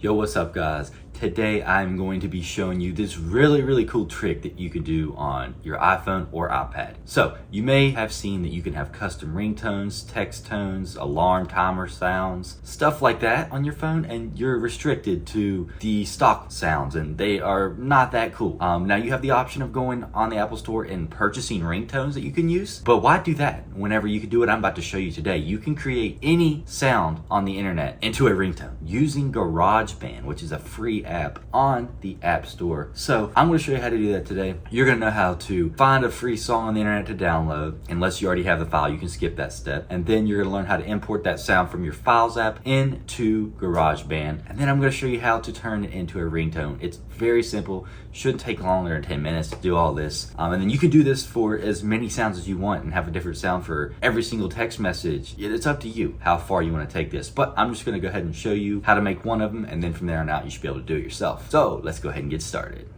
Yo, what's up guys? Today I'm going to be showing you this really cool trick that you can do on your iPhone or iPad. So you may have seen that you can have custom ringtones, text tones, alarm timer sounds, stuff like that on your phone, and you're restricted to the stock sounds and they are not that cool. Now you have the option of going on the Apple Store and purchasing ringtones that you can use, but why do that whenever you can do what I'm about to show you today? You can create any sound on the internet into a ringtone using Garageband, which is a free app on the App Store. So I'm going to show you how to do that today. You're going to know how to find a free song on the internet to download. Unless you already have the file, you can skip that step. And then you're going to learn how to import that sound from your Files app into GarageBand. And then I'm going to show you how to turn it into a ringtone. It's very simple. Shouldn't take longer than 10 minutes to do all this. And then you can do this for as many sounds as you want and have a different sound for every single text message. It's up to you how far you want to take this. But I'm just going to go ahead and show you how to make one of them, and then from there on out you should be able to do it yourself. So let's go ahead and get started.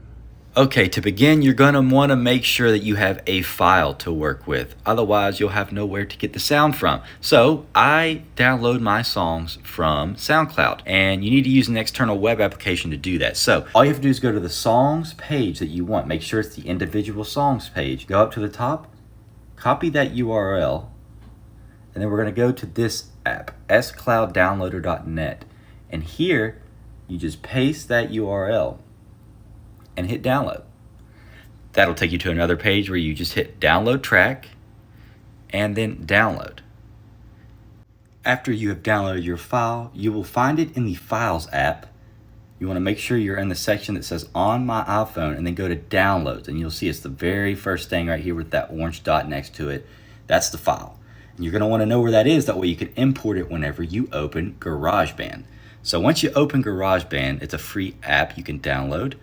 Okay, to begin, you're going to want to make sure that you have a file to work with. Otherwise, you'll have nowhere to get the sound from. So I download my songs from SoundCloud, and you need to use an external web application to do that. So all you have to do is go to the songs page that you want. Make sure it's the individual songs page. Go up to the top, copy that URL, and then we're going to go to this app, sclouddownloader.net. And here, you just paste that URL and hit download. That'll take you to another page where you just hit download track and then download. After you have downloaded your file, you will find it in the Files app. You want to make sure you're in the section that says on my iPhone and then go to downloads, and you'll see it's the very first thing right here with that orange dot next to it. That's the file. And you're going to want to know where that is. That way you can import it whenever you open GarageBand. So once you open GarageBand, it's a free app you can download.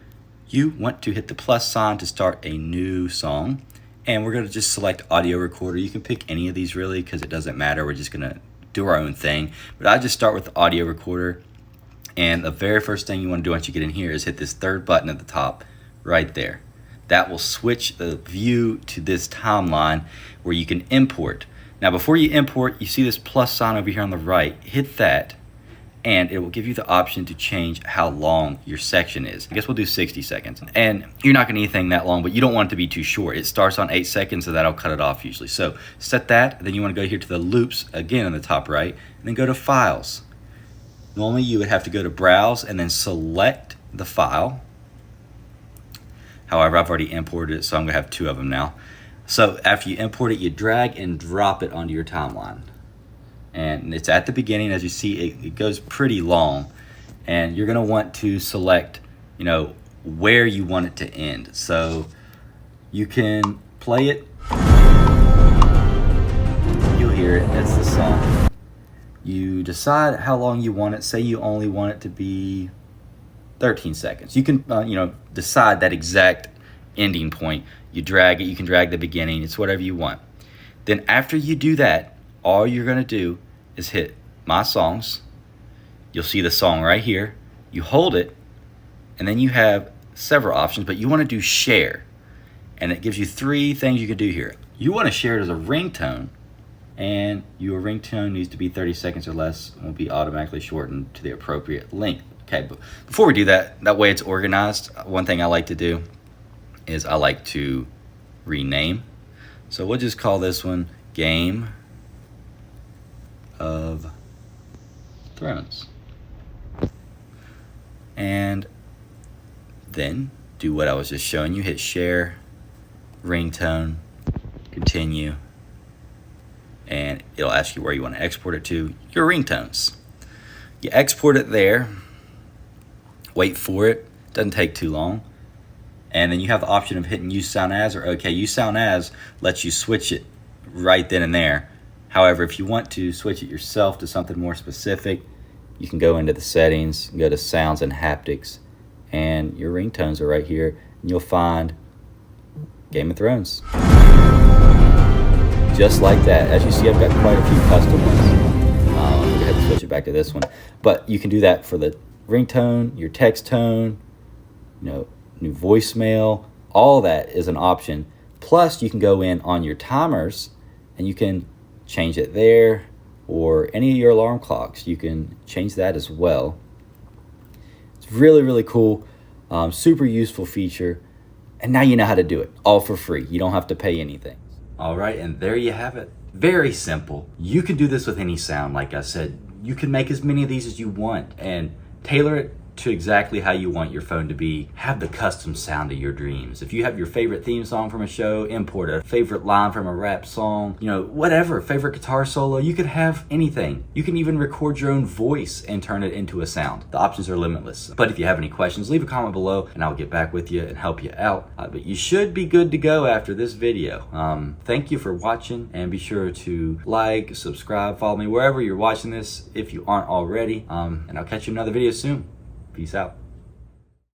You want to hit the plus sign to start a new song. And we're going to just select audio recorder. You can pick any of these really because it doesn't matter. We're just going to do our own thing. But I just start with the audio recorder. And the very first thing you want to do once you get in here is hit this third button at the top right there. That will switch the view to this timeline where you can import. Now before you import, you see this plus sign over here on the right. Hit that. And it will give you the option to change how long your section is. I guess we'll do 60 seconds. And you're not gonna need anything that long, but you don't want it to be too short. It starts on 8 seconds, so that'll cut it off usually. So set that, then you wanna go here to the loops, again on the top right, and then go to Files. Normally you would have to go to Browse and then select the file. However, I've already imported it, so I'm gonna have 2 of them now. So after you import it, you drag and drop it onto your timeline. And it's at the beginning. As you see, it goes pretty long, and you're going to want to select, where you want it to end. So you can play it. You'll hear it. That's the song. You decide how long you want it. Say you only want it to be 13 seconds. You can, decide that exact ending point. You drag it. You can drag the beginning. It's whatever you want. Then after you do that, all you're going to do is hit My Songs. You'll see the song right here. You hold it, and then you have several options, but you want to do share. And it gives you 3 things you can do here. You want to share it as a ringtone, and your ringtone needs to be 30 seconds or less and will be automatically shortened to the appropriate length. Okay, but before we do that, that way it's organized, one thing I like to do is I like to rename. So we'll just call this one Game of Thrones. And then do what I was just showing you. Hit share, ringtone, continue, and it'll ask you where you want to export it to. Your ringtones. You export it there, wait for it, doesn't take too long, and then you have the option of hitting use sound as or OK. Use sound as lets you switch it right then and there. However, if you want to switch it yourself to something more specific, you can go into the settings, go to sounds and haptics, and your ringtones are right here, and you'll find Game of Thrones. Just like that. As you see, I've got quite a few custom ones. I'm going to go ahead and switch it back to this one. But you can do that for the ringtone, your text tone, new voicemail. All that is an option. Plus, you can go in on your timers, and you can change it there, or any of your alarm clocks. You can change that as well. It's really, really cool, super useful feature. And now you know how to do it, all for free. You don't have to pay anything. All right, and there you have it. Very simple. You can do this with any sound, like I said. You can make as many of these as you want and tailor it to exactly how you want your phone to be. Have the custom sound of your dreams. If you have your favorite theme song from a show, import a favorite line from a rap song, whatever, favorite guitar solo, you could have anything. You can even record your own voice and turn it into a sound. The options are limitless. But if you have any questions, leave a comment below and I'll get back with you and help you out. But you should be good to go after this video. Thank you for watching, and be sure to like, subscribe, follow me wherever you're watching this if you aren't already. And I'll catch you in another video soon. Peace out.